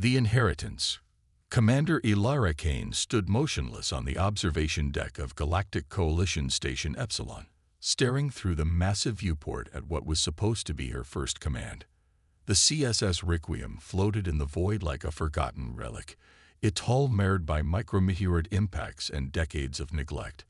The Inheritance. Commander Ilara Kane stood motionless on the observation deck of Galactic Coalition Station Epsilon, staring through the massive viewport at what was supposed to be her first command. The CSS Requiem floated in the void like a forgotten relic, its hull marred by micrometeorite impacts and decades of neglect.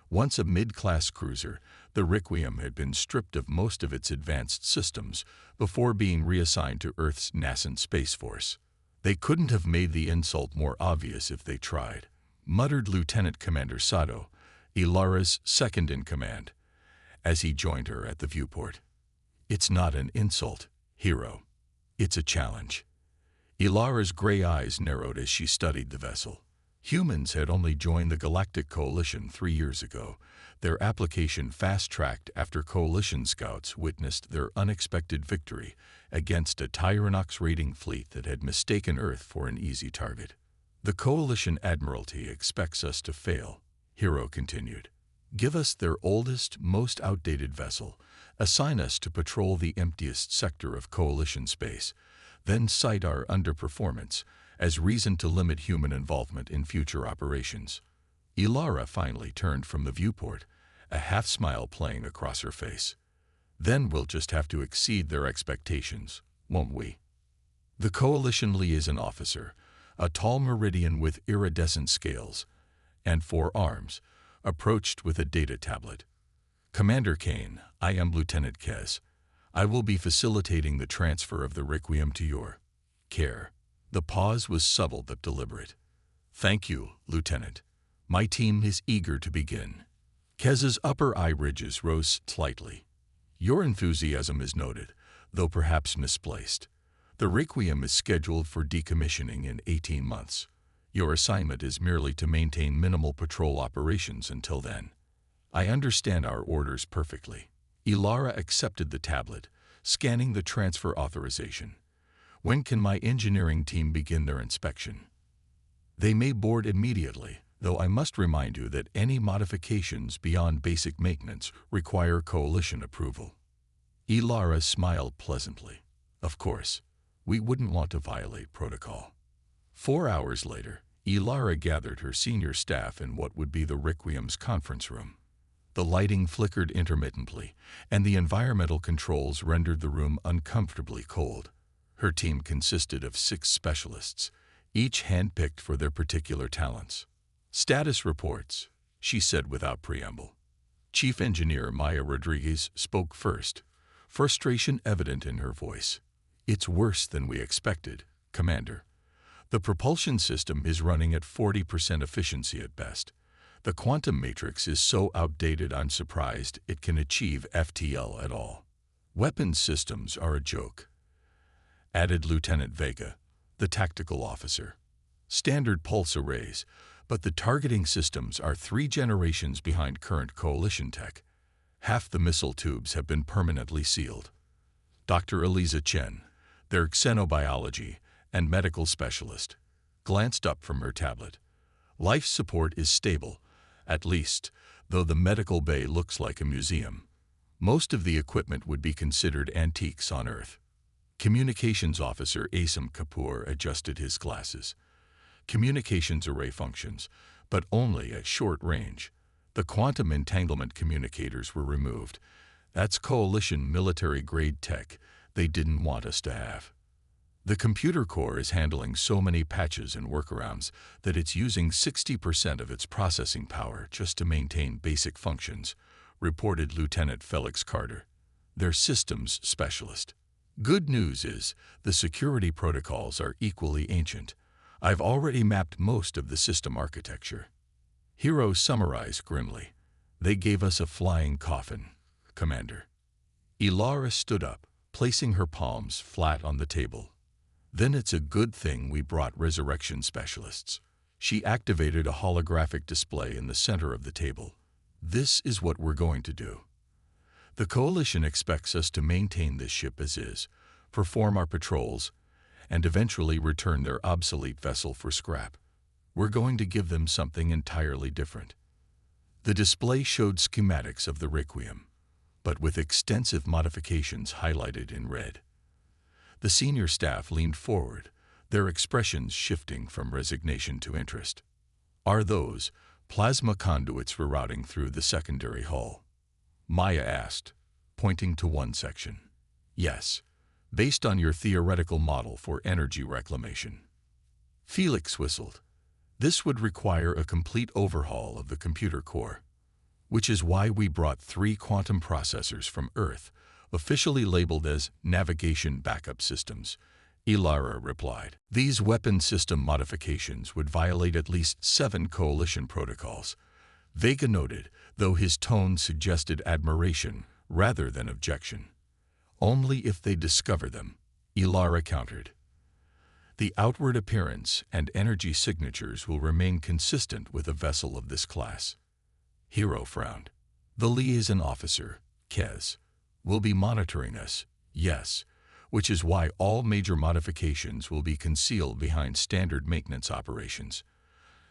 Once a mid-class cruiser, the Requiem had been stripped of most of its advanced systems before being reassigned to Earth's nascent Space Force. They couldn't have made the insult more obvious if they tried, muttered Lieutenant Commander Sato, Ilara's second-in-command, as he joined her at the viewport. It's not an insult, hero. It's a challenge. Ilara's gray eyes narrowed as she studied the vessel. Humans had only joined the Galactic Coalition 3 years ago, their application fast-tracked after Coalition scouts witnessed their unexpected victory against a Tyrannox raiding fleet that had mistaken Earth for an easy target. The Coalition Admiralty expects us to fail, Hero continued. Give us their oldest, most outdated vessel, assign us to patrol the emptiest sector of Coalition space, then cite our underperformance as reason to limit human involvement in future operations. Ilara finally turned from the viewport, a half-smile playing across her face. Then we'll just have to exceed their expectations, won't we? The Coalition liaison officer, a tall Meridian with iridescent scales and 4 arms, approached with a data tablet. Commander Kane, I am Lieutenant Kez. I will be facilitating the transfer of the Requiem to your care. The pause was subtle but deliberate. Thank you, Lieutenant. My team is eager to begin. Kez's upper eye ridges rose slightly. Your enthusiasm is noted, though perhaps misplaced. The Requiem is scheduled for decommissioning in 18 months. Your assignment is merely to maintain minimal patrol operations until then. I understand our orders perfectly. Ilara accepted the tablet, scanning the transfer authorization. When can my engineering team begin their inspection? They may board immediately, though I must remind you that any modifications beyond basic maintenance require Coalition approval. Ilara smiled pleasantly. Of course, we wouldn't want to violate protocol. 4 hours later, Ilara gathered her senior staff in what would be the Requiem's conference room. The lighting flickered intermittently, and the environmental controls rendered the room uncomfortably cold. Her team consisted of 6 specialists, each handpicked for their particular talents. Status reports, she said without preamble. Chief Engineer Maya Rodriguez spoke first, frustration evident in her voice. It's worse than we expected, Commander. The propulsion system is running at 40% efficiency at best. The quantum matrix is so outdated I'm surprised it can achieve FTL at all. Weapons systems are a joke, added Lieutenant Vega, the tactical officer. Standard pulse arrays, but the targeting systems are 3 generations behind current Coalition tech. Half the missile tubes have been permanently sealed. Dr. Eliza Chen, their xenobiology and medical specialist, glanced up from her tablet. Life support is stable, at least, though the medical bay looks like a museum. Most of the equipment would be considered antiques on Earth. Communications Officer Asam Kapoor adjusted his glasses. Communications array functions, but only at short range. The quantum entanglement communicators were removed. That's Coalition military-grade tech they didn't want us to have. The computer core is handling so many patches and workarounds that it's using 60% of its processing power just to maintain basic functions, reported Lieutenant Felix Carter, their systems specialist. Good news is the security protocols are equally ancient. I've already mapped most of the system architecture. Hero summarized grimly. They gave us a flying coffin, Commander. Ilara stood up, placing her palms flat on the table. Then it's a good thing we brought resurrection specialists. She activated a holographic display in the center of the table. This is what we're going to do. The Coalition expects us to maintain this ship as is, perform our patrols, and eventually return their obsolete vessel for scrap. We're going to give them something entirely different. The display showed schematics of the Requiem, but with extensive modifications highlighted in red. The senior staff leaned forward, their expressions shifting from resignation to interest. Are those plasma conduits rerouting through the secondary hull? Maya asked, pointing to one section. Yes, based on your theoretical model for energy reclamation. Felix whistled. This would require a complete overhaul of the computer core, which is why we brought 3 quantum processors from Earth, officially labeled as navigation backup systems. Ilara replied. These weapon system modifications would violate at least 7 coalition protocols. Vega noted, though his tone suggested admiration rather than objection. Only if they discover them, Ilara countered. The outward appearance and energy signatures will remain consistent with a vessel of this class. Hero frowned. The liaison officer, Kez, will be monitoring us, yes, which is why all major modifications will be concealed behind standard maintenance operations.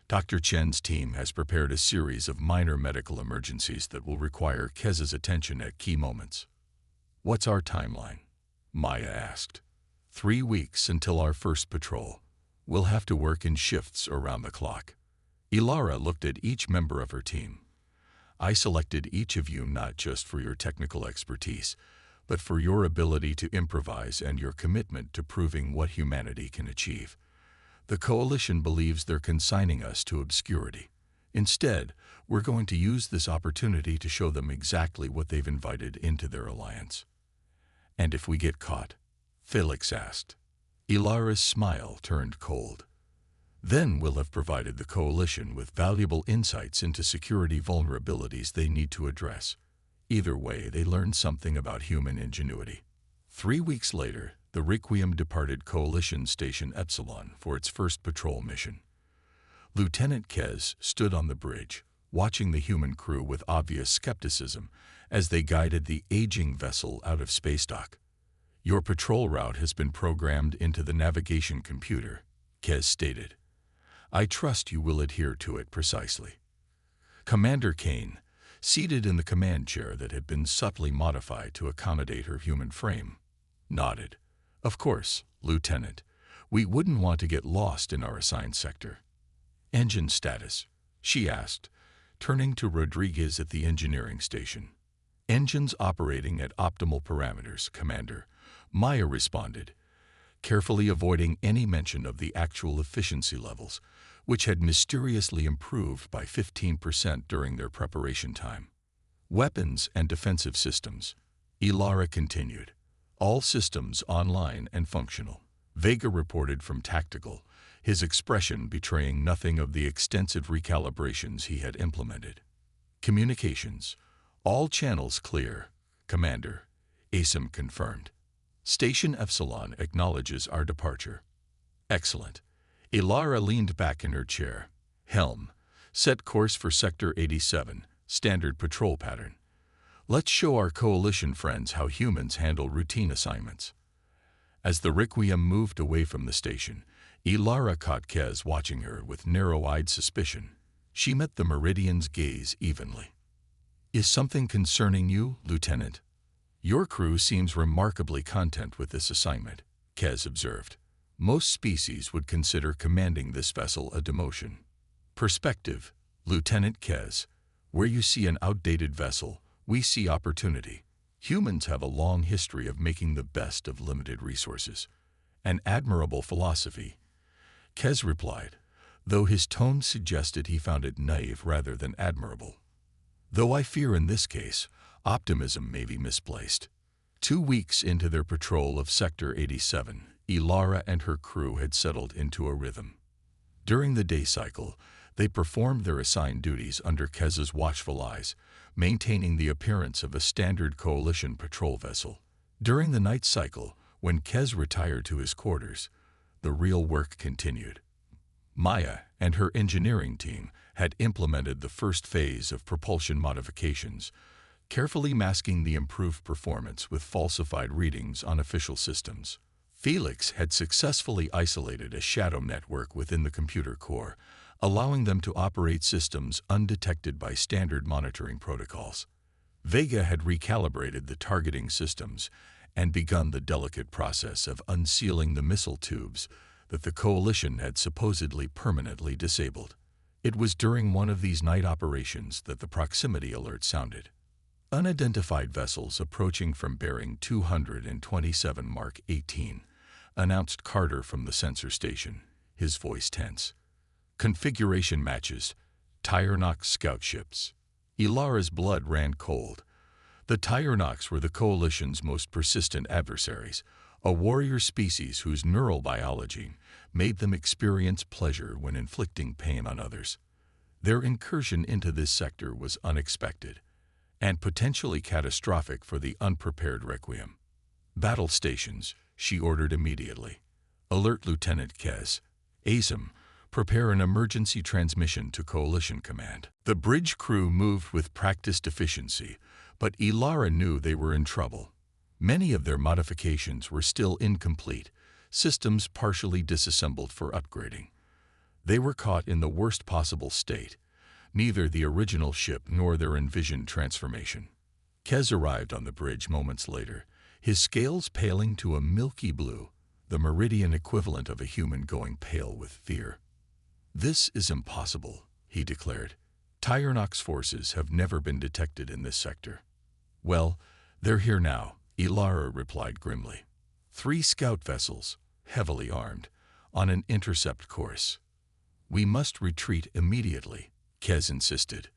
Dr. Chen's team has prepared a series of minor medical emergencies that will require Kez's attention at key moments. What's our timeline? Maya asked. 3 weeks until our first patrol. We'll have to work in shifts around the clock. Ilara looked at each member of her team. I selected each of you not just for your technical expertise, but for your ability to improvise and your commitment to proving what humanity can achieve. The Coalition believes they're consigning us to obscurity. Instead, we're going to use this opportunity to show them exactly what they've invited into their alliance. And if we get caught? Felix asked. Ilara's smile turned cold. Then we'll have provided the Coalition with valuable insights into security vulnerabilities they need to address. Either way, they learned something about human ingenuity. 3 weeks later, the Requiem departed Coalition Station Epsilon for its first patrol mission. Lieutenant Kez stood on the bridge, watching the human crew with obvious skepticism as they guided the aging vessel out of space dock. Your patrol route has been programmed into the navigation computer, Kez stated. I trust you will adhere to it precisely. Commander Kane, seated in the command chair that had been subtly modified to accommodate her human frame, nodded. Of course, Lieutenant. We wouldn't want to get lost in our assigned sector. Engine status, she asked, turning to Rodriguez at the engineering station. Engines operating at optimal parameters, Commander, Maya responded, carefully avoiding any mention of the actual efficiency levels, which had mysteriously improved by 15% during their preparation time. Weapons and defensive systems, Ilara continued. All systems online and functional. Vega reported from Tactical, his expression betraying nothing of the extensive recalibrations he had implemented. Communications. All channels clear, Commander. ASIM confirmed. Station Epsilon acknowledges our departure. Excellent. Ilara leaned back in her chair. Helm. Set course for Sector 87, standard patrol pattern. Let's show our Coalition friends how humans handle routine assignments. As the Requiem moved away from the station, Ilara caught Kez watching her with narrow-eyed suspicion. She met the Meridian's gaze evenly. Is something concerning you, Lieutenant? Your crew seems remarkably content with this assignment, Kez observed. Most species would consider commanding this vessel a demotion. Perspective, Lieutenant Kez. Where you see an outdated vessel, we see opportunity. Humans have a long history of making the best of limited resources. An admirable philosophy, Kez replied, though his tone suggested he found it naive rather than admirable. Though I fear in this case, optimism may be misplaced. 2 weeks into their patrol of Sector 87, Ilara and her crew had settled into a rhythm. During the day cycle, they performed their assigned duties under Kez's watchful eyes, maintaining the appearance of a standard Coalition patrol vessel. During the night cycle, when Kez retired to his quarters, the real work continued. Maya and her engineering team had implemented the first phase of propulsion modifications, carefully masking the improved performance with falsified readings on official systems. Felix had successfully isolated a shadow network within the computer core, allowing them to operate systems undetected by standard monitoring protocols. Vega had recalibrated the targeting systems and begun the delicate process of unsealing the missile tubes that the Coalition had supposedly permanently disabled. It was during one of these night operations that the proximity alert sounded. Unidentified vessels approaching from bearing 227 Mark 18, announced Carter from the sensor station, his voice tense. Configuration matches, Tyrannox scout ships. Ilara's blood ran cold. The Tyrannox were the Coalition's most persistent adversaries, a warrior species whose neural biology made them experience pleasure when inflicting pain on others. Their incursion into this sector was unexpected and potentially catastrophic for the unprepared Requiem. Battle stations, she ordered immediately. Alert Lieutenant Kez. ASIM, prepare an emergency transmission to Coalition Command. The bridge crew moved with practiced efficiency, but Ilara knew they were in trouble. Many of their modifications were still incomplete, systems partially disassembled for upgrading. They were caught in the worst possible state, neither the original ship nor their envisioned transformation. Kez arrived on the bridge moments later, his scales paling to a milky blue, the meridian equivalent of a human going pale with fear. "This is impossible," he declared. "Tyrannox forces have never been detected in this sector." "Well, they're here now," Ilara replied grimly. 3 scout vessels, heavily armed, on an intercept course. "We must retreat immediately," Kez insisted.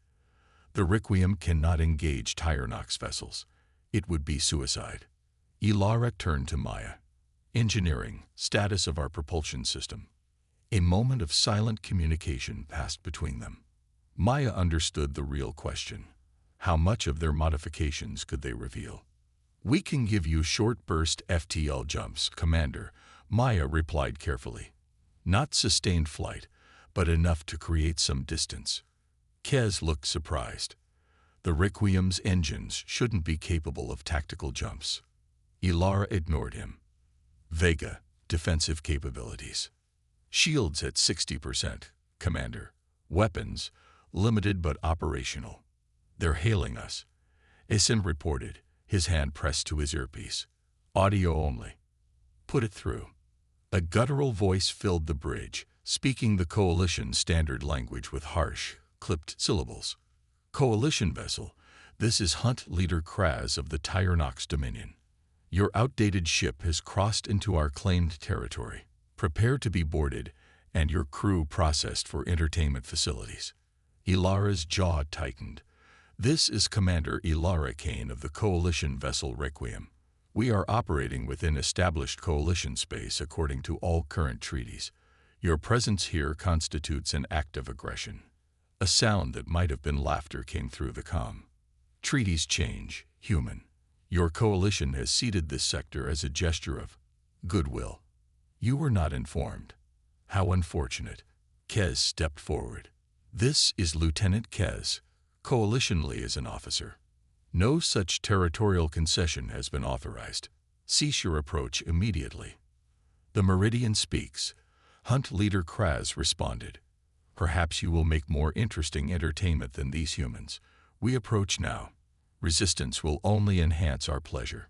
"The Requiem cannot engage Tyrannox vessels. It would be suicide." Ilara turned to Maya. "Engineering, status of our propulsion system." A moment of silent communication passed between them. Maya understood the real question. How much of their modifications could they reveal? "We can give you short-burst FTL jumps, Commander," Maya replied carefully. "Not sustained flight, but enough to create some distance." Kez looked surprised. The Requiem's engines shouldn't be capable of tactical jumps. Ilara ignored him. "Vega, defensive capabilities. Shields at 60%, Commander. Weapons, limited but operational." "They're hailing us," Asim reported, his hand pressed to his earpiece. "Audio only." "Put it through." A guttural voice filled the bridge, speaking the Coalition standard language with harsh, clipped syllables. "Coalition vessel, this is Hunt Leader Kraz of the Tyrannox Dominion. Your outdated ship has crossed into our claimed territory. Prepare to be boarded and your crew processed for entertainment facilities." Ilara's jaw tightened. "This is Commander Ilara Kane of the Coalition vessel Requiem. We are operating within established Coalition space according to all current treaties. Your presence here constitutes an act of aggression." A sound that might have been laughter came through the comm. "Treaties change, human. Your Coalition has ceded this sector as a gesture of goodwill. You were not informed. How unfortunate." Kez stepped forward. "This is Lieutenant Kez, Coalition liaison officer. No such territorial concession has been authorized. Cease your approach immediately." "The Meridian speaks," Hunt Leader Kraz responded. "Perhaps you will make more interesting entertainment than these humans. We approach now. Resistance will only enhance our pleasure."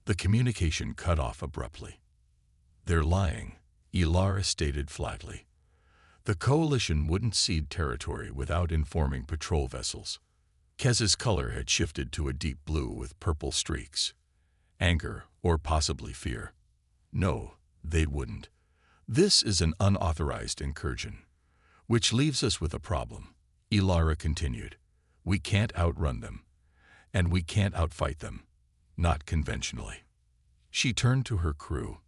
The communication cut off abruptly. "They're lying," Ilara stated flatly. "The Coalition wouldn't cede territory without informing patrol vessels." Kez's color had shifted to a deep blue with purple streaks. Anger, or possibly fear. "No, they wouldn't. This is an unauthorized incursion. Which leaves us with a problem," Ilara continued. "We can't outrun them, and we can't outfight them. Not conventionally." She turned to her crew.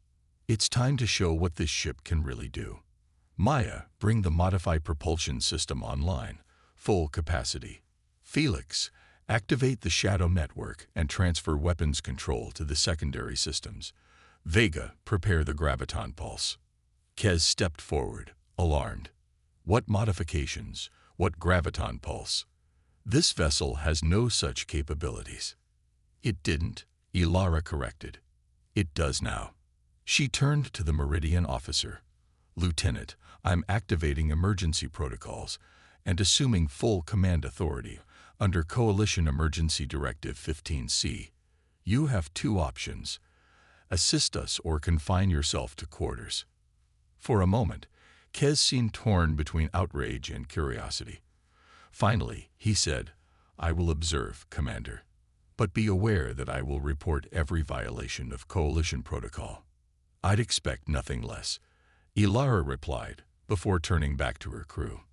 "It's time to show what this ship can really do. Maya, bring the modified propulsion system online, full capacity. Felix, activate the shadow network and transfer weapons control to the secondary systems. Vega, prepare the graviton pulse." Kez stepped forward, alarmed. "What modifications? What graviton pulse? This vessel has no such capabilities." "It didn't," Ilara corrected. "It does now." She turned to the Meridian officer. "Lieutenant, I'm activating emergency protocols and assuming full command authority under Coalition Emergency Directive 15C. You have 2 options. Assist us or confine yourself to quarters." For a moment, Kez seemed torn between outrage and curiosity. Finally, he said, "I will observe, Commander. But be aware that I will report every violation of Coalition protocol." "I'd expect nothing less," Ilara replied, before turning back to her crew.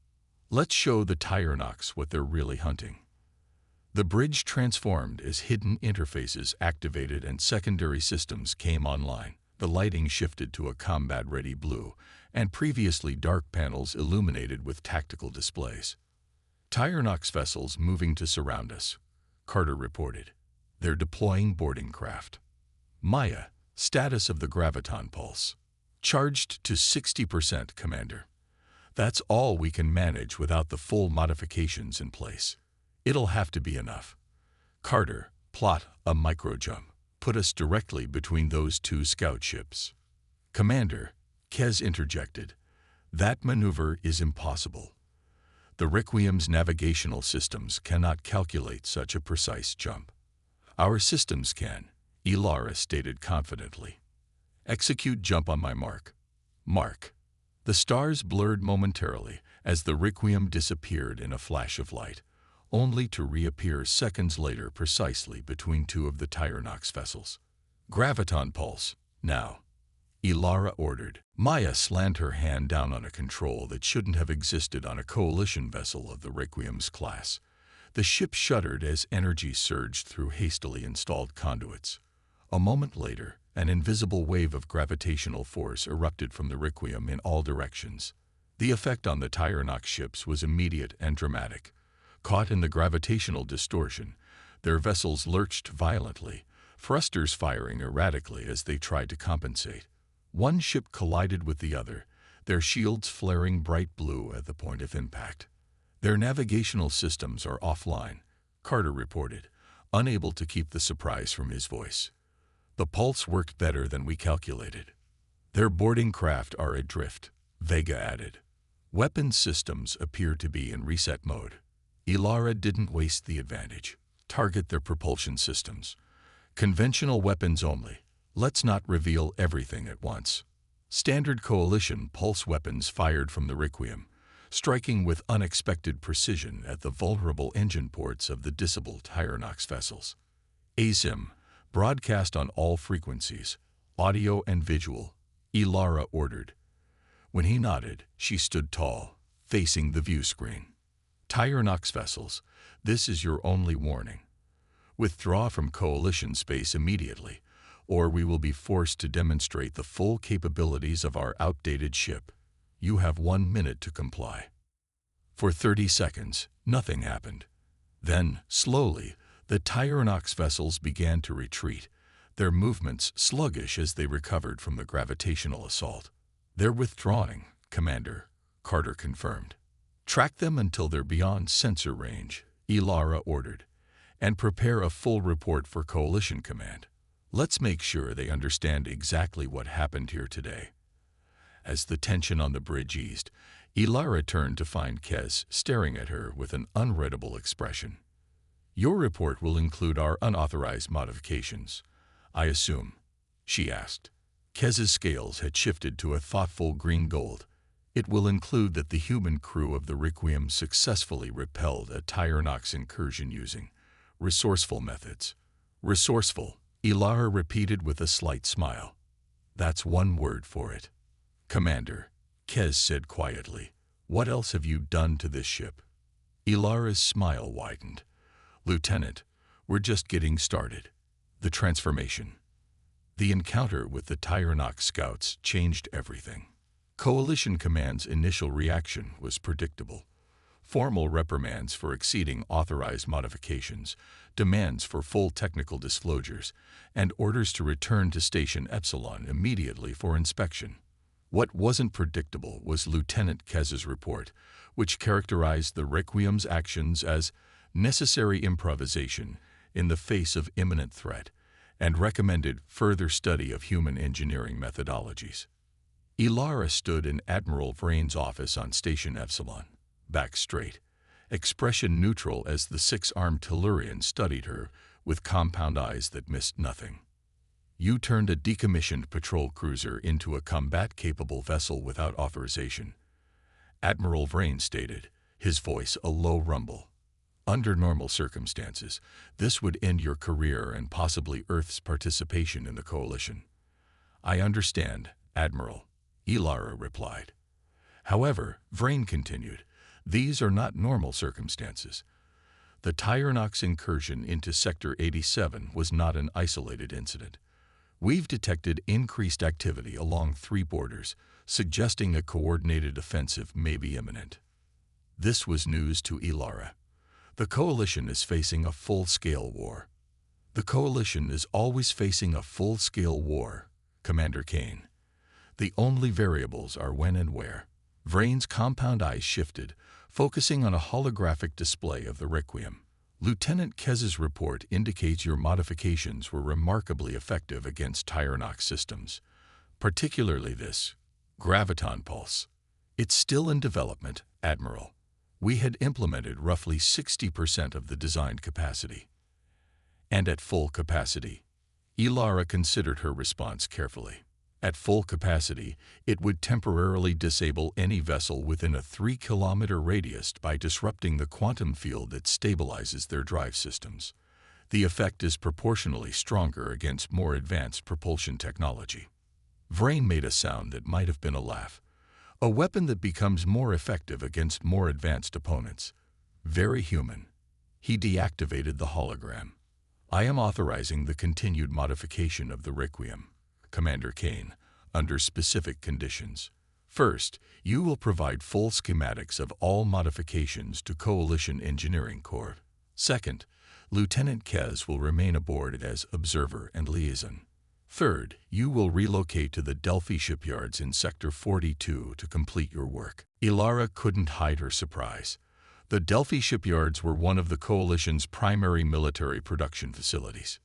"Let's show the Tyrannox what they're really hunting." The bridge transformed as hidden interfaces activated and secondary systems came online. The lighting shifted to a combat-ready blue, and previously dark panels illuminated with tactical displays. "Tyrannox vessels moving to surround us," Carter reported. "They're deploying boarding craft." "Maya, status of the graviton pulse." "Charged to 60%, Commander. That's all we can manage without the full modifications in place. It'll have to be enough." "Carter, plot a micro-jump. Put us directly between those two scout ships." "Commander," Kez interjected, "that maneuver is impossible. The Requiem's navigational systems cannot calculate such a precise jump." "Our systems can," Ilara stated confidently. "Execute jump on my mark." "Mark." The stars blurred momentarily as the Requiem disappeared in a flash of light, only to reappear seconds later precisely between two of the Tyrannox vessels. "Graviton pulse, now," Ilara ordered. Maya slammed her hand down on a control that shouldn't have existed on a Coalition vessel of the Requiem's class. The ship shuddered as energy surged through hastily installed conduits. A moment later, an invisible wave of gravitational force erupted from the Requiem in all directions. The effect on the Tyrannox ships was immediate and dramatic. Caught in the gravitational distortion, their vessels lurched violently, thrusters firing erratically as they tried to compensate. One ship collided with the other, their shields flaring bright blue at the point of impact. "Their navigational systems are offline," Carter reported, unable to keep the surprise from his voice. "The pulse worked better than we calculated." "Their boarding craft are adrift," Vega added. "Weapons systems appear to be in reset mode." Ilara didn't waste the advantage. "Target their propulsion systems. Conventional weapons only. Let's not reveal everything at once." Standard Coalition pulse weapons fired from the Requiem, striking with unexpected precision at the vulnerable engine ports of the disabled Tyrannox vessels. "ASIM, broadcast on all frequencies, audio and visual," Ilara ordered. When he nodded, she stood tall, facing the view screen. "Tyrannox vessels, this is your only warning. Withdraw from Coalition space immediately, or we will be forced to demonstrate the full capabilities of our outdated ship. You have 1 minute to comply." For 30 seconds, nothing happened. Then, slowly, the Tyrannox vessels began to retreat, their movements sluggish as they recovered from the gravitational assault. "They're withdrawing, Commander," Carter confirmed. "Track them until they're beyond sensor range," Ilara ordered, "and prepare a full report for Coalition Command. Let's make sure they understand exactly what happened here today." As the tension on the bridge eased, Ilara turned to find Kez staring at her with an unreadable expression. "Your report will include our unauthorized modifications, I assume?" she asked. Kez's scales had shifted to a thoughtful green-gold. "It will include that the human crew of the Requiem successfully repelled a Tyrannox incursion using resourceful methods." "Resourceful," Ilara repeated with a slight smile. "That's one word for it." "Commander," Kez said quietly, "what else have you done to this ship?" Ilara's smile widened. "Lieutenant, we're just getting started. The transformation." The encounter with the Tyrannox scouts changed everything. Coalition Command's initial reaction was predictable. Formal reprimands for exceeding authorized modifications, demands for full technical disclosures, and orders to return to Station Epsilon immediately for inspection. What wasn't predictable was Lieutenant Kez's report, which characterized the Requiem's actions as necessary improvisation in the face of imminent threat, and recommended further study of human engineering methodologies. Ilara stood in Admiral Vrain's office on Station Epsilon, back straight, expression neutral as the 6-armed Tellurian studied her with compound eyes that missed nothing. You turned a decommissioned patrol cruiser into a combat-capable vessel without authorization, Admiral Vrain stated, his voice a low rumble. Under normal circumstances, this would end your career and possibly Earth's participation in the coalition. I understand, Admiral, Ilara replied. However, Vrain continued, these are not normal circumstances. The Tyrannox incursion into Sector 87 was not an isolated incident. We've detected increased activity along 3 borders, suggesting a coordinated offensive may be imminent. This was news to Ilara. The Coalition is facing a full-scale war. The Coalition is always facing a full-scale war, Commander Kane. The only variables are when and where. Vrain's compound eyes shifted, focusing on a holographic display of the Requiem. Lieutenant Kez's report indicates your modifications were remarkably effective against Tyrannox systems, particularly this graviton pulse. It's still in development, Admiral. We had implemented roughly 60% of the designed capacity. And at full capacity, Ilara considered her response carefully. At full capacity, it would temporarily disable any vessel within a 3-kilometer radius by disrupting the quantum field that stabilizes their drive systems. The effect is proportionally stronger against more advanced propulsion technology. Vrain made a sound that might have been a laugh. A weapon that becomes more effective against more advanced opponents. Very human. He deactivated the hologram. I am authorizing the continued modification of the Requiem, Commander Kane, under specific conditions. First, you will provide full schematics of all modifications to Coalition Engineering Corps. Second, Lieutenant Kez will remain aboard as observer and liaison. Third, you will relocate to the Delphi shipyards in Sector 42 to complete your work. Ilara couldn't hide her surprise. The Delphi shipyards were one of the Coalition's primary military production facilities.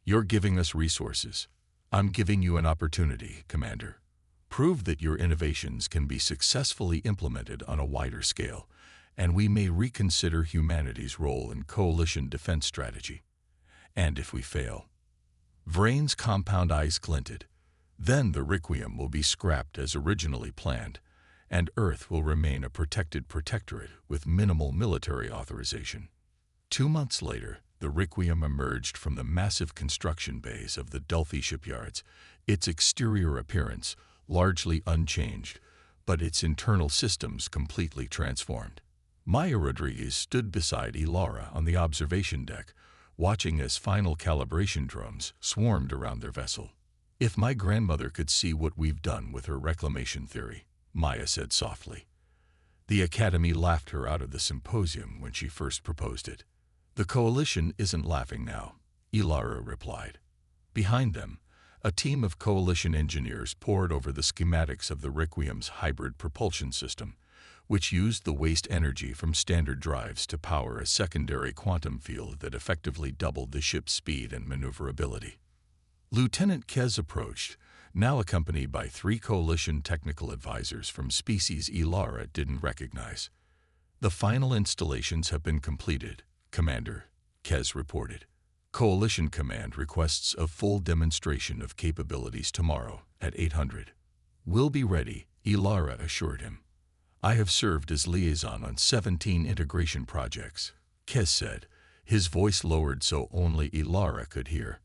You're giving us resources. I'm giving you an opportunity, Commander. Prove that your innovations can be successfully implemented on a wider scale, and we may reconsider humanity's role in coalition defense strategy. And if we fail, Vrain's compound eyes glinted. Then the Requiem will be scrapped as originally planned, and Earth will remain a protected protectorate with minimal military authorization. 2 months later, the Requiem emerged from the massive construction bays of the Delphi shipyards, its exterior appearance largely unchanged, but its internal systems completely transformed. Maya Rodriguez stood beside Ilara on the observation deck, watching as final calibration drones swarmed around their vessel. If my grandmother could see what we've done with her reclamation theory, Maya said softly. The Academy laughed her out of the symposium when she first proposed it. The Coalition isn't laughing now, Ilara replied. Behind them, a team of Coalition engineers pored over the schematics of the Requiem's hybrid propulsion system, which used the waste energy from standard drives to power a secondary quantum field that effectively doubled the ship's speed and maneuverability. Lieutenant Kez approached, now accompanied by 3 Coalition technical advisors from species Ilara didn't recognize. The final installations have been completed, Commander, Kez reported. Coalition Command requests a full demonstration of capabilities tomorrow at 800. We'll be ready, Ilara assured him. I have served as liaison on 17 integration projects, Kez said, his voice lowered so only Ilara could hear.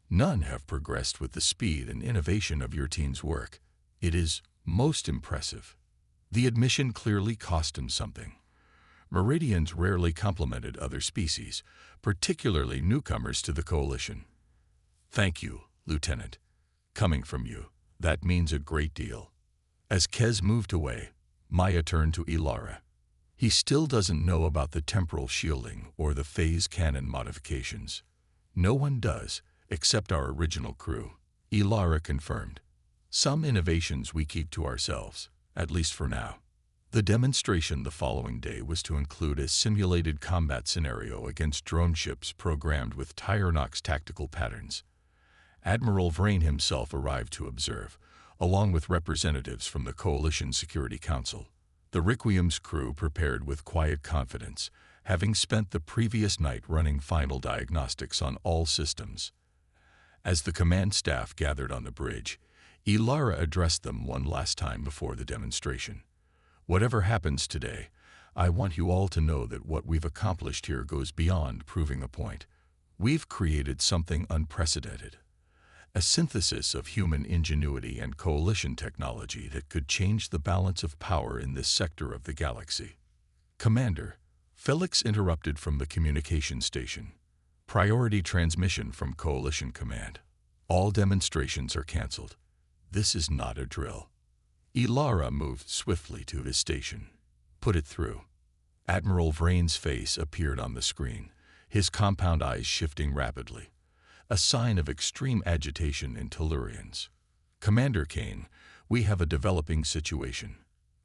None have progressed with the speed and innovation of your team's work. It is most impressive. The admission clearly cost him something. Meridians rarely complimented other species, particularly newcomers to the Coalition. Thank you, Lieutenant. Coming from you, that means a great deal. As Kez moved away, Maya turned to Ilara. He still doesn't know about the temporal shielding or the phase cannon modifications. No one does, except our original crew, Ilara confirmed. Some innovations we keep to ourselves, at least for now. The demonstration the following day was to include a simulated combat scenario against drone ships programmed with Tyrannox tactical patterns. Admiral Vrain himself arrived to observe, along with representatives from the Coalition Security Council. The Requiem's crew prepared with quiet confidence, having spent the previous night running final diagnostics on all systems. As the command staff gathered on the bridge, Ilara addressed them one last time before the demonstration. Whatever happens today, I want you all to know that what we've accomplished here goes beyond proving a point. We've created something unprecedented. A synthesis of human ingenuity and coalition technology that could change the balance of power in this sector of the galaxy. Commander, Felix interrupted from the communication station. Priority transmission from Coalition Command. All demonstrations are canceled. This is not a drill. Ilara moved swiftly to his station. Put it through. Admiral Vrain's face appeared on the screen, his compound eyes shifting rapidly, a sign of extreme agitation in Tellurians. Commander Kane, we have a developing situation.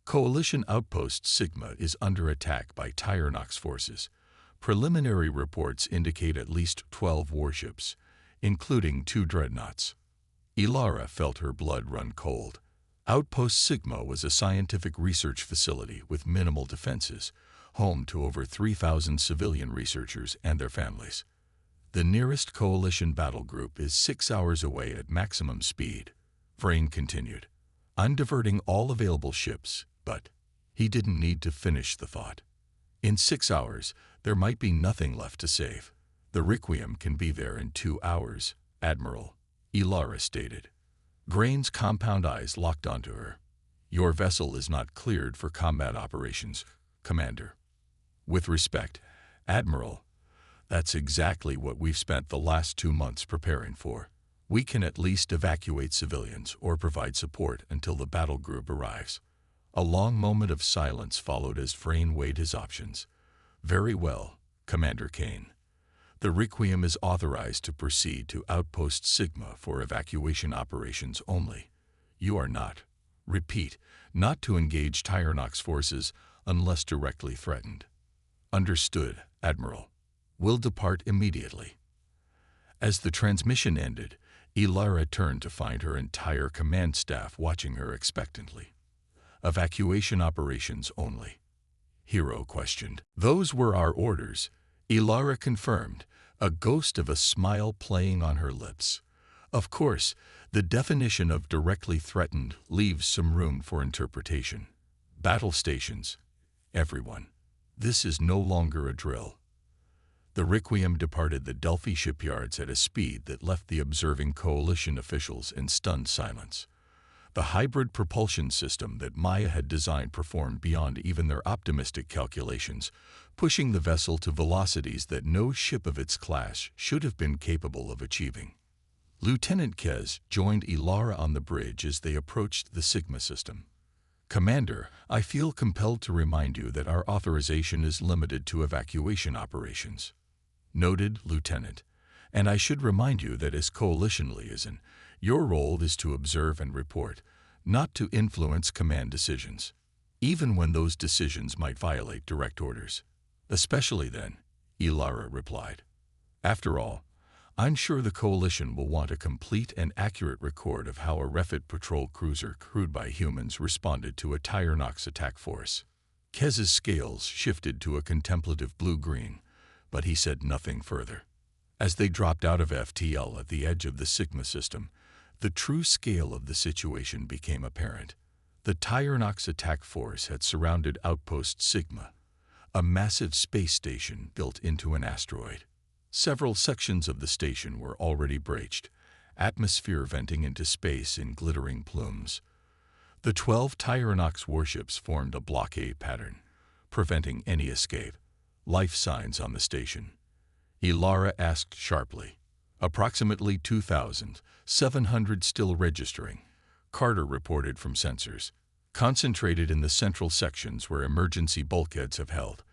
Coalition Outpost Sigma is under attack by Tyrannox forces. Preliminary reports indicate at least 12 warships, including 2 dreadnoughts. Ilara felt her blood run cold. Outpost Sigma was a scientific research facility with minimal defenses, home to over 3,000 civilian researchers and their families. The nearest coalition battle group is 6 hours away at maximum speed. Vrain continued. I'm diverting all available ships, but he didn't need to finish the thought. In 6 hours, there might be nothing left to save. The Requiem can be there in 2 hours, Admiral, Ilara stated. Grain's compound eyes locked onto her. Your vessel is not cleared for combat operations, Commander. With respect, Admiral, that's exactly what we've spent the last 2 months preparing for. We can at least evacuate civilians or provide support until the battle group arrives. A long moment of silence followed as Vrain weighed his options. Very well, Commander Kane. The Requiem is authorized to proceed to Outpost Sigma for evacuation operations only. You are not. Repeat, not to engage Tyrannox forces unless directly threatened. Understood, Admiral. We'll depart immediately. As the transmission ended, Ilara turned to find her entire command staff watching her expectantly. Evacuation operations only. Hero questioned. Those were our orders, Ilara confirmed, a ghost of a smile playing on her lips. Of course, the definition of directly threatened leaves some room for interpretation. Battle stations. Everyone. This is no longer a drill. The Requiem departed the Delphi shipyards at a speed that left the observing coalition officials in stunned silence. The hybrid propulsion system that Maya had designed performed beyond even their optimistic calculations, pushing the vessel to velocities that no ship of its class should have been capable of achieving. Lieutenant Kez joined Ilara on the bridge as they approached the Sigma system. Commander, I feel compelled to remind you that our authorization is limited to evacuation operations. Noted, Lieutenant. And I should remind you that as coalition liaison, your role is to observe and report, not to influence command decisions, even when those decisions might violate direct orders. Especially then, Ilara replied. After all, I'm sure the coalition will want a complete and accurate record of how a refit patrol cruiser crewed by humans responded to a Tyrannox attack force. Kez's scales shifted to a contemplative blue-green, but he said nothing further. As they dropped out of FTL at the edge of the Sigma system, the true scale of the situation became apparent. The Tyrannox attack force had surrounded Outpost Sigma, a massive space station built into an asteroid. Several sections of the station were already breached, atmosphere venting into space in glittering plumes. The 12 Tyrannox warships formed a blockade pattern, preventing any escape. Life signs on the station. Ilara asked sharply. Approximately 2,700 still registering, Carter reported from sensors, concentrated in the central sections where emergency bulkheads have held,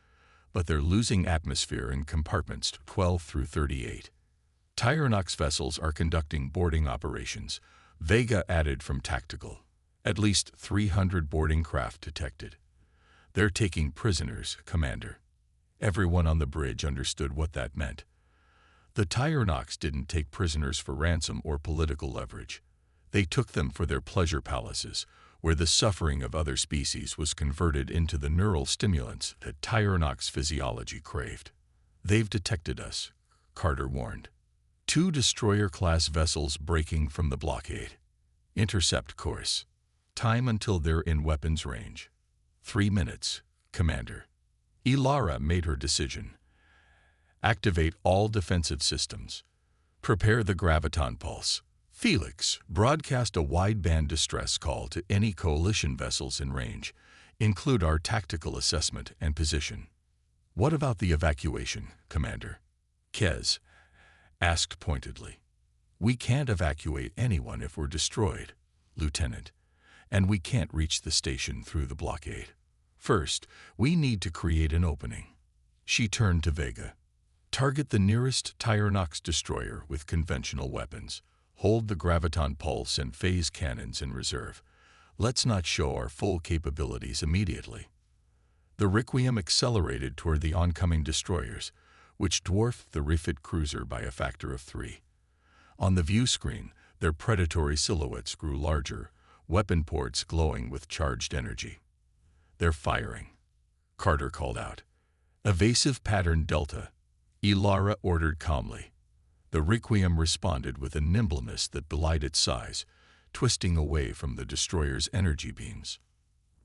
but they're losing atmosphere in compartments 12 through 38. Tyrannox vessels are conducting boarding operations, Vega added from tactical. At least 300 boarding craft detected. They're taking prisoners, Commander. Everyone on the bridge understood what that meant. The Tyrannox didn't take prisoners for ransom or political leverage. They took them for their pleasure palaces, where the suffering of other species was converted into the neural stimulants that Tyrannox physiology craved. They've detected us, Carter warned. Two destroyer-class vessels breaking from the blockade. Intercept course. Time until they're in weapons range. 3 minutes, Commander. Ilara made her decision. Activate all defensive systems. Prepare the graviton pulse. Felix, broadcast a wideband distress call to any coalition vessels in range. Include our tactical assessment and position. What about the evacuation, Commander? Kez asked pointedly. We can't evacuate anyone if we're destroyed, Lieutenant, and we can't reach the station through the blockade. First, we need to create an opening. She turned to Vega. Target the nearest Tyrannox destroyer with conventional weapons. Hold the graviton pulse and phase cannons in reserve. Let's not show our full capabilities immediately. The Requiem accelerated toward the oncoming destroyers, which dwarfed the refit cruiser by a factor of 3. On the view screen, their predatory silhouettes grew larger, weapon ports glowing with charged energy. They're firing, Carter called out. Evasive pattern Delta, Ilara ordered calmly. The Requiem responded with a nimbleness that belied its size, twisting away from the destroyer's energy beams.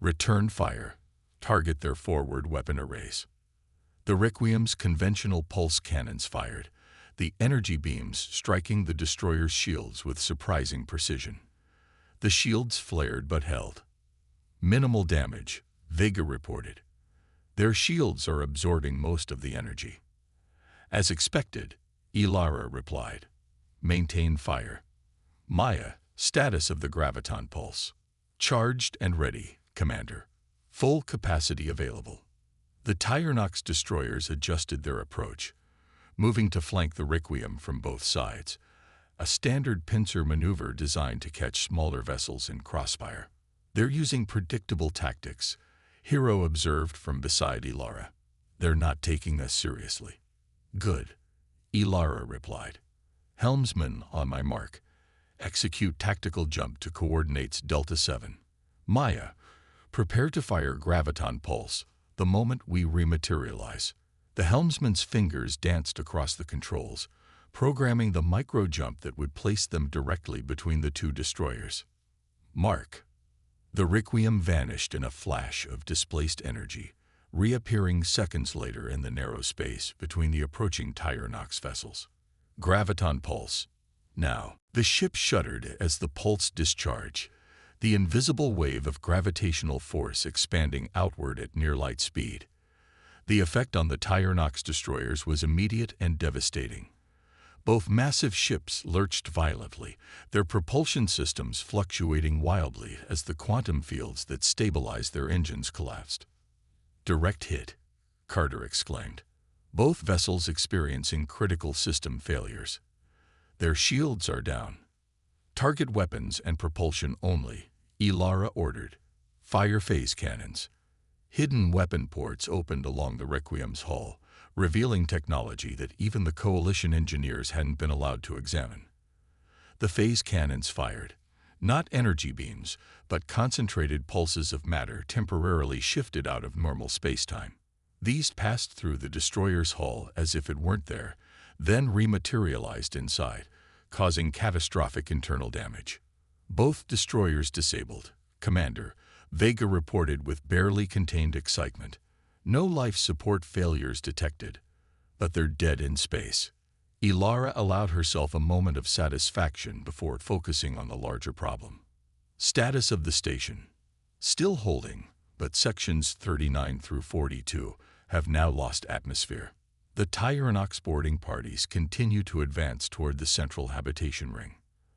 Return fire. Target their forward weapon arrays. The Requiem's conventional pulse cannons fired, the energy beams striking the destroyer's shields with surprising precision. The shields flared but held. Minimal damage, Vega reported. Their shields are absorbing most of the energy. As expected, Ilara replied. Maintain fire. Maya, status of the graviton pulse. Charged and ready, Commander. Full capacity available. The Tyrannox destroyers adjusted their approach, moving to flank the Requiem from both sides, a standard pincer maneuver designed to catch smaller vessels in crossfire. They're using predictable tactics, Hero observed from beside Ilara. They're not taking us seriously. Good, Ilara replied. Helmsman on my mark. Execute tactical jump to coordinates Delta 7. Maya, prepare to fire graviton pulse the moment we rematerialize. The helmsman's fingers danced across the controls, programming the micro-jump that would place them directly between the two destroyers. Mark. The Requiem vanished in a flash of displaced energy, reappearing seconds later in the narrow space between the approaching Tyrannox vessels. Graviton pulse. Now, the ship shuddered as the pulse discharged, the invisible wave of gravitational force expanding outward at near-light speed. The effect on the Tyrannox destroyers was immediate and devastating. Both massive ships lurched violently, their propulsion systems fluctuating wildly as the quantum fields that stabilized their engines collapsed. Direct hit, Carter exclaimed. Both vessels experiencing critical system failures. Their shields are down. Target weapons and propulsion only, Ilara ordered. Fire phase cannons. Hidden weapon ports opened along the Requiem's hull, revealing technology that even the Coalition engineers hadn't been allowed to examine. The phase cannons fired, not energy beams, but concentrated pulses of matter temporarily shifted out of normal spacetime. These passed through the destroyer's hull as if it weren't there, then rematerialized inside, causing catastrophic internal damage. Both destroyers disabled, Commander, Vega reported with barely contained excitement. No life support failures detected, but they're dead in space. Ilara allowed herself a moment of satisfaction before focusing on the larger problem. Status of the station. Still holding, but sections 39 through 42 have now lost atmosphere. The Tyrannox boarding parties continue to advance toward the central habitation ring.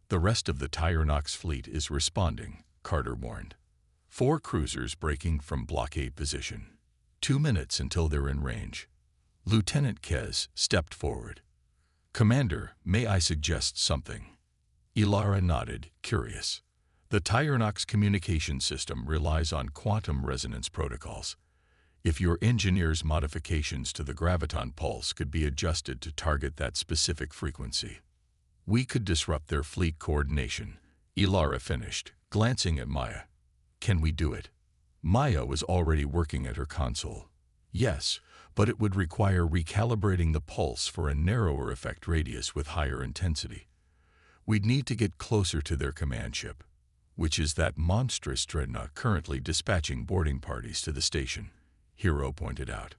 The rest of the Tyrannox fleet is responding, Carter warned. 4 cruisers breaking from blockade position. 2 minutes until they're in range. Lieutenant Kez stepped forward. Commander, may I suggest something? Ilara nodded, curious. The Tyrannox communication system relies on quantum resonance protocols. If your engineer's modifications to the graviton pulse could be adjusted to target that specific frequency, we could disrupt their fleet coordination, Ilara finished, glancing at Maya. Can we do it? Maya was already working at her console. Yes, but it would require recalibrating the pulse for a narrower effect radius with higher intensity. We'd need to get closer to their command ship, which is that monstrous dreadnought currently dispatching boarding parties to the station, Hero pointed out.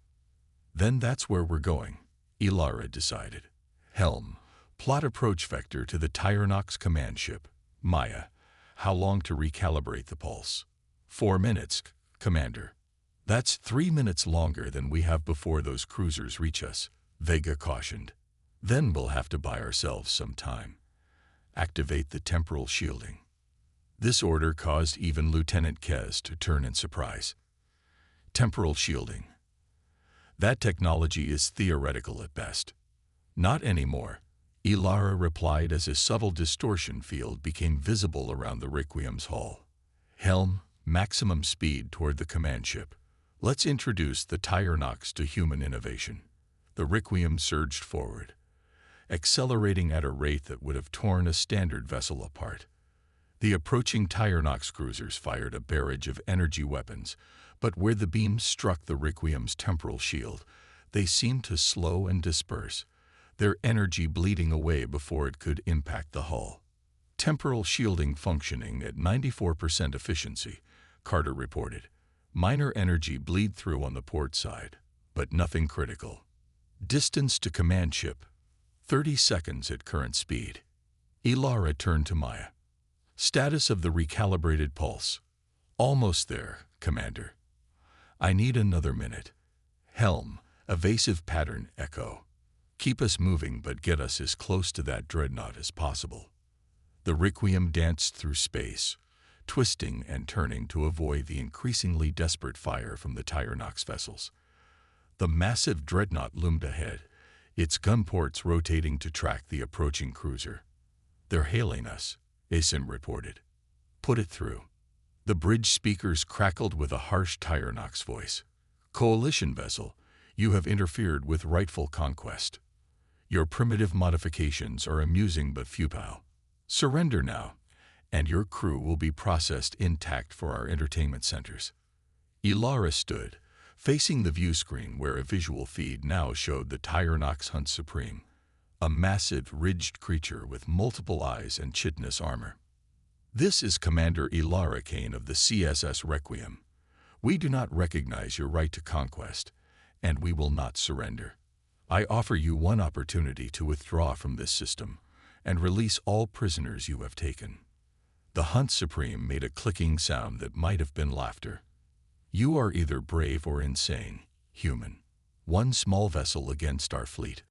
Then that's where we're going, Ilara decided. Helm, plot approach vector to the Tyrannox command ship. Maya, how long to recalibrate the pulse? 4 minutes, Commander. That's 3 minutes longer than we have before those cruisers reach us, Vega cautioned. Then we'll have to buy ourselves some time. Activate the temporal shielding. This order caused even Lieutenant Kez to turn in surprise. Temporal shielding. That technology is theoretical at best. Not anymore, Ilara replied as a subtle distortion field became visible around the Requiem's hull. Helm, maximum speed toward the command ship. Let's introduce the Tyrannox to human innovation. The Requiem surged forward, accelerating at a rate that would have torn a standard vessel apart. The approaching Tyrannox cruisers fired a barrage of energy weapons, but where the beams struck the Requiem's temporal shield, they seemed to slow and disperse, their energy bleeding away before it could impact the hull. Temporal shielding functioning at 94% efficiency, Carter reported. Minor energy bleed through on the port side, but nothing critical. Distance to command ship, 30 seconds at current speed. Ilara turned to Maya. Status of the recalibrated pulse. Almost there, Commander. I need another minute. Helm, evasive pattern echo. Keep us moving but get us as close to that dreadnought as possible. The Requiem danced through space, twisting and turning to avoid the increasingly desperate fire from the Tyrannox vessels. The massive dreadnought loomed ahead, its gun ports rotating to track the approaching cruiser. They're hailing us, Asim reported. Put it through. The bridge speakers crackled with a harsh Tyrannox voice. Coalition vessel, you have interfered with rightful conquest. Your primitive modifications are amusing but futile. Surrender now, and your crew will be processed intact for our entertainment centers. Ilara stood, facing the view screen where a visual feed now showed the Tyrannox Hunt Supreme, a massive, ridged creature with multiple eyes and chitinous armor. This is Commander Ilara Kane of the CSS Requiem. We do not recognize your right to conquest, and we will not surrender. I offer you one opportunity to withdraw from this system and release all prisoners you have taken. The Hunt Supreme made a clicking sound that might have been laughter. You are either brave or insane, human. One small vessel against our fleet.